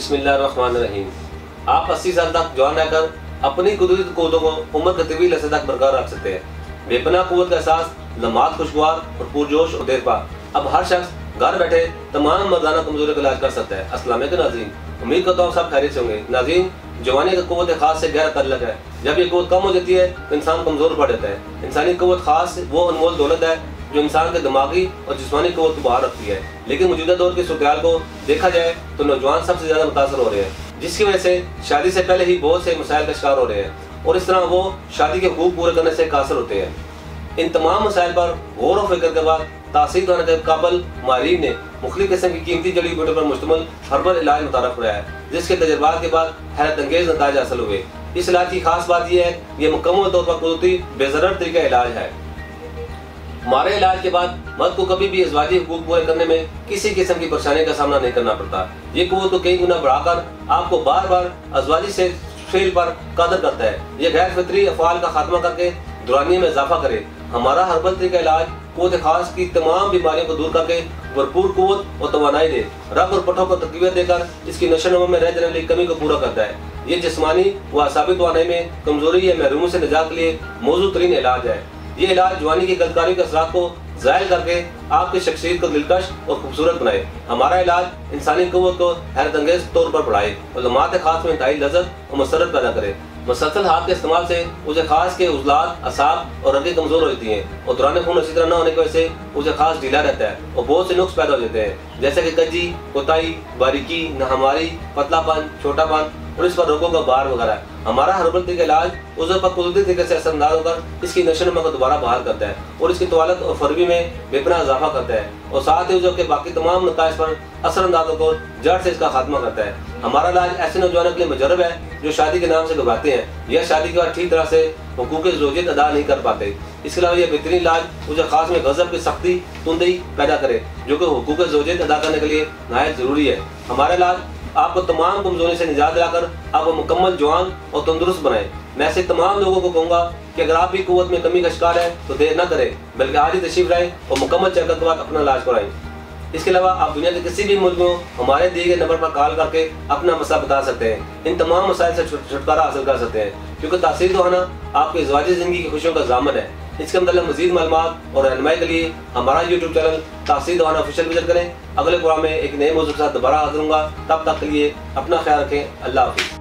بسم اللہ الرحمن الرحیم۔ آپ 80 سال تک جوان رہ کر اپنی قدرتی قوتوں کو عمر کے طویل عرصے تک برقرار رکھ سکتے ہیں۔ بے پناہ قوت کا احساس لمحات خوشگوار اور پرجوش اور دیرپا اب ہر شخص گھر بیٹھے تمام مردانہ کمزوریوں کا علاج کر سکتا ہے۔ السلام علیکم ناظرین، امید کرتا ہوں سب خیریت سے ہوں گے۔ ناظرین، جوانی کا قوت خاص سے گہرا تعلق ہے۔ جب یہ قوت کم ہو جاتی ہے تو انسان کمزور پڑ جاتا ہے۔ انسانی قوت خاص وہ انمول دولت ہے جو انسان کے دماغی اور جسمانی قوت کو باہر رکھتی ہے۔ لیکن موجودہ دور کی صورتحال کو دیکھا جائے تو نوجوان سب سے زیادہ متاثر ہو رہے ہیں، جس کی وجہ سے شادی سے پہلے ہی بہت سے مسائل کا شکار ہو رہے ہیں اور اس طرح وہ شادی کے حقوق پورے کرنے سے قاصر ہوتے ہیں۔ ان تمام مسائل پر غور و فکر کے بعد تاثیر دہانہ کے قابل ماہرین نے مختلف قسم کی قیمتی جڑی بوٹیوں پر مشتمل ہربل علاج متعارف کرایا ہے، جس کے تجربات کے بعد حیرت انگیز نتائج حاصل ہوئے۔ اس علاج کی خاص بات یہ ہے کہ یہ مکمل طور پر قدرتی بے ضرر طریقہ علاج ہے۔ ہمارے علاج کے بعد مرد کو کبھی بھی ازواجی حقوق پورے کرنے میں کسی قسم کی پریشانی کا سامنا نہیں کرنا پڑتا۔ یہ قوت کو کئی گنا بڑھا کر آپ کو بار بار ازواجی سے فعل پر قادر کرتا ہے۔ یہ غیر فطری افعال کا خاتمہ کر کے دورانیے میں اضافہ کرے۔ ہمارا ہربل طریقہ علاج قوت خاص کی تمام بیماریوں کو دور کر کے بھرپور قوت اور توانائی دے، رگ اور پٹھوں کو تقویت دے کر اس کی نشو و نما میں رہ جانے والی کمی کو پورا کرتا ہے۔ یہ جسمانی و اعصابی توانائی میں کمزوری یا محرومی سے نجات کے لیے موزوں ترین علاج ہے۔ یہ علاج جوانی کی گلکاری کے اثرات کو ظاہر کر کے آپ کی شخصیت کو دلکش اور خوبصورت بنائے۔ ہمارا علاج انسانی قوت کو حیرت انگیز طور پر بڑھائے اور لمحات خاص میں انتہائی لذت اور مسرت پیدا کرے۔ مسلسل ہاتھ کے استعمال سے اسے خاص کے عضلات، اعصاب اور رگیں کمزور ہو جاتی ہیں اور دوران خون اسی طرح نہ ہونے کی وجہ سے اسے خاص ڈھیلا رہتا ہے اور بہت سے نقص پیدا ہو جاتے ہیں، جیسے کہ کجی، کوتاہی، باریکی، ناہمواری، پتلا پن، چھوٹا پن اور اس پر روگوں کا بار وغیرہ۔ ہمارا ہربل طریقہ علاج عضو پر قدرتی طریقے سے اثر انداز ہو کر اس کی نشو و نما کو دوبارہ بحال کرتا ہے اور اس کی طوالت اور فروی میں بے پناہ اضافہ کرتا ہے اور ساتھ ہی عضو کے باقی تمام نتائج پر اثر اندازوں کو جڑ سے اس کا خاتمہ کرتا ہے۔ ہمارا علاج ایسے نوجوانوں کے لیے مجرب ہے جو شادی کے نام سے گھبراتے ہیں یا شادی کے بعد ٹھیک طرح سے حقوق زوجیت ادا نہیں کر پاتے۔ اس کے علاوہ یہ بہترین علاج اسے خاص میں غضب کی سختی، تندی پیدا کرے جو کہ حقوق زوجیت ادا کرنے کے لیے نہایت ضروری ہے۔ ہمارا علاج آپ کو تمام کمزوری سے نجات دلا کر آپ کو مکمل جوان اور تندرست بنائے۔ میں ایسے تمام لوگوں کو کہوں گا کہ اگر آپ بھی قوت میں کمی کا شکار ہے تو دیر نہ کریں، بلکہ آج ہی تشریف لائیں اور مکمل چیک اپ کے بعد اپنا علاج کرائیں۔ اس کے علاوہ آپ دنیا کے کسی بھی ملک میں ہمارے دیے گئے نمبر پر کال کر کے اپنا مسئلہ بتا سکتے ہیں۔ ان تمام مسائل سے چھٹکارا حاصل کر سکتے ہیں، کیونکہ تاثیر دہانہ آپ کی ازواجی زندگی کی خوشیوں کا ضامن ہے۔ اس کے متعلق مزید معلومات اور رہنمائی کے لیے ہمارا یوٹیوب چینل تاثیر دہانہ آفیشیل وزٹ کریں۔ اگلے پروگرام میں ایک نئے موضوع کے ساتھ دوبارہ حاضر ہوں گا، تب تک کے لیے اپنا خیال رکھیں۔ اللہ حافظ۔